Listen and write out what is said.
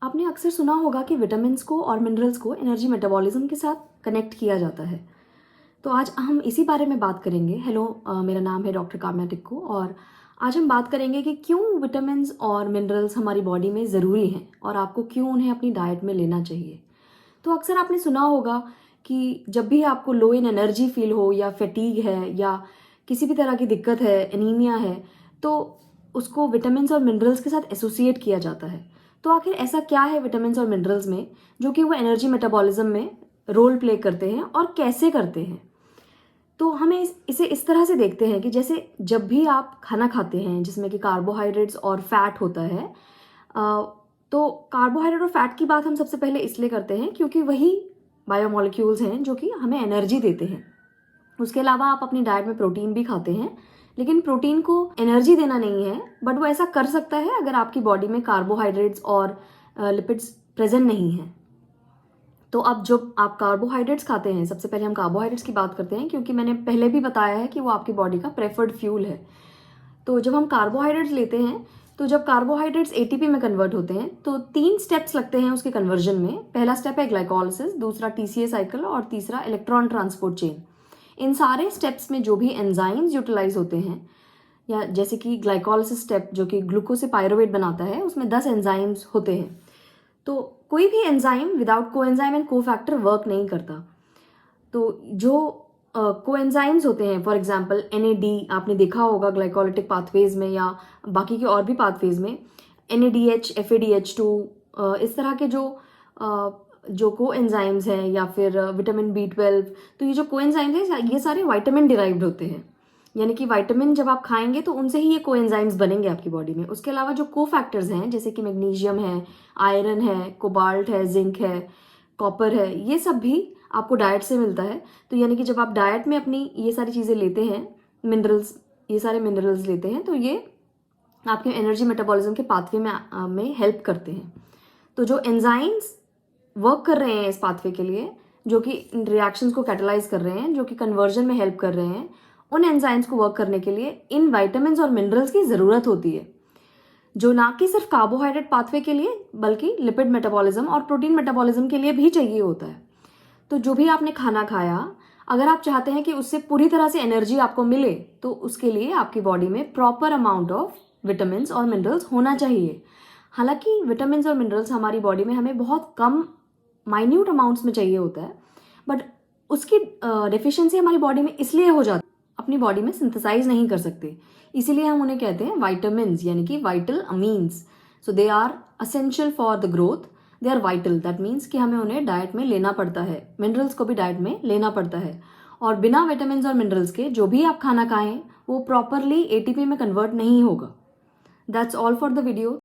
आपने अक्सर सुना होगा कि विटामिन्स को और मिनरल्स को एनर्जी मेटाबॉलिज्म के साथ कनेक्ट किया जाता है। तो आज हम इसी बारे में बात करेंगे। हेलो, मेरा नाम है डॉक्टर काम्या टिक्कू और आज हम बात करेंगे कि क्यों विटामिन्स और मिनरल्स हमारी बॉडी में ज़रूरी हैं और आपको क्यों उन्हें अपनी डाइट में लेना चाहिए। तो अक्सर आपने सुना होगा कि जब भी आपको लो इन एनर्जी फील हो या फैटीग है या किसी भी तरह की दिक्कत है, एनीमिया है, तो उसको विटामिन्स और मिनरल्स के साथ एसोसिएट किया जाता है। तो आखिर ऐसा क्या है विटामिन्स और मिनरल्स में जो कि वो एनर्जी मेटाबॉलिज्म में रोल प्ले करते हैं और कैसे करते हैं। तो हमें इसे इस तरह से देखते हैं कि जैसे जब भी आप खाना खाते हैं जिसमें कि कार्बोहाइड्रेट्स और फैट होता है, तो कार्बोहाइड्रेट और फैट की बात हम सबसे पहले इसलिए करते हैं क्योंकि वही बायोमोलिक्यूल्स हैं जो कि हमें एनर्जी देते हैं। उसके अलावा आप अपनी डाइट में प्रोटीन भी खाते हैं, लेकिन प्रोटीन को एनर्जी देना नहीं है, बट वो ऐसा कर सकता है अगर आपकी बॉडी में कार्बोहाइड्रेट्स और लिपिड्स प्रेजेंट नहीं है। तो अब जब आप कार्बोहाइड्रेट्स खाते हैं, सबसे पहले हम कार्बोहाइड्रेट्स की बात करते हैं क्योंकि मैंने पहले भी बताया है कि वो आपकी बॉडी का प्रेफर्ड फ्यूल है। तो जब हम कार्बोहाइड्रेट्स लेते हैं, तो जब कार्बोहाइड्रेट्स एटीपी में कन्वर्ट होते हैं तो 3 स्टेप्स लगते हैं उसके कन्वर्जन में। पहला स्टेप है ग्लाइकोलिसिस, दूसरा टीसीए साइकिल और तीसरा इलेक्ट्रॉन ट्रांसपोर्ट चेन। इन सारे स्टेप्स में जो भी एंजाइम्स यूटिलाइज होते हैं, या जैसे कि ग्लाइकोलिसिस स्टेप जो कि ग्लूकोज से पायरुवेट बनाता है, उसमें 10 एंजाइम्स होते हैं। तो कोई भी enzyme without coenzyme and cofactor work नहीं करता। तो जो कोएंजाइम्स होते हैं, फॉर एग्जांपल एनएडी, आपने देखा होगा ग्लाइकोलिटिक पाथवेज में या बाकी के और भी पाथवेज में, एनएडीएच, एफएडीएच2, इस तरह के जो कोएंजाइम्स हैं, या फिर विटामिन बी 12। तो ये जो कोएंजाइम्स हैं ये सारे विटामिन डिराइव्ड होते हैं, यानी कि विटामिन जब आप खाएंगे तो उनसे ही ये कोएंजाइम्स बनेंगे आपकी बॉडी में। उसके अलावा जो कोफैक्टर्स हैं जैसे कि मैग्नीशियम है, आयरन है, कोबाल्ट है, जिंक है, कॉपर है, ये सब भी आपको डाइट से मिलता है। तो यानी कि जब आप डाइट में अपनी ये सारी चीज़ें लेते हैं, मिनरल्स, ये सारे मिनरल्स लेते हैं, तो ये आपके एनर्जी मेटाबॉलिज्म के पाथवे में हेल्प करते हैं। तो जो एंजाइम्स वर्क कर रहे हैं इस पाथवे के लिए, जो कि रिएक्शंस को कैटलाइज कर रहे हैं, जो कि कन्वर्जन में हेल्प कर रहे हैं, उन एंजाइम्स को वर्क करने के लिए इन विटामिन्स और मिनरल्स की ज़रूरत होती है, जो ना कि सिर्फ कार्बोहाइड्रेट पाथवे के लिए बल्कि लिपिड मेटाबॉलिज्म और प्रोटीन मेटाबॉलिज्म के लिए भी चाहिए होता है। तो जो भी आपने खाना खाया, अगर आप चाहते हैं कि उससे पूरी तरह से एनर्जी आपको मिले, तो उसके लिए आपकी बॉडी में प्रॉपर अमाउंट ऑफ विटामिन्स और मिनरल्स होना चाहिए। हालांकि विटामिन्स और मिनरल्स हमारी बॉडी में हमें बहुत कम माइन्यूट अमाउंट्स में चाहिए होता है, बट उसकी डेफिशिएंसी हमारी बॉडी में इसलिए हो जाती है, अपनी बॉडी में सिंथेसाइज नहीं कर सकते, इसीलिए हम उन्हें कहते हैं विटामिन्स, यानी कि vital amines. So they are essential for the growth, they are vital. That means कि हमें उन्हें डाइट में लेना पड़ता है, मिनरल्स को भी डाइट में लेना पड़ता है। और बिना विटामिन्स और मिनरल्स के जो भी आप खाना खाएं वो प्रॉपरली एटीपी में कन्वर्ट नहीं होगा। That's all for the video.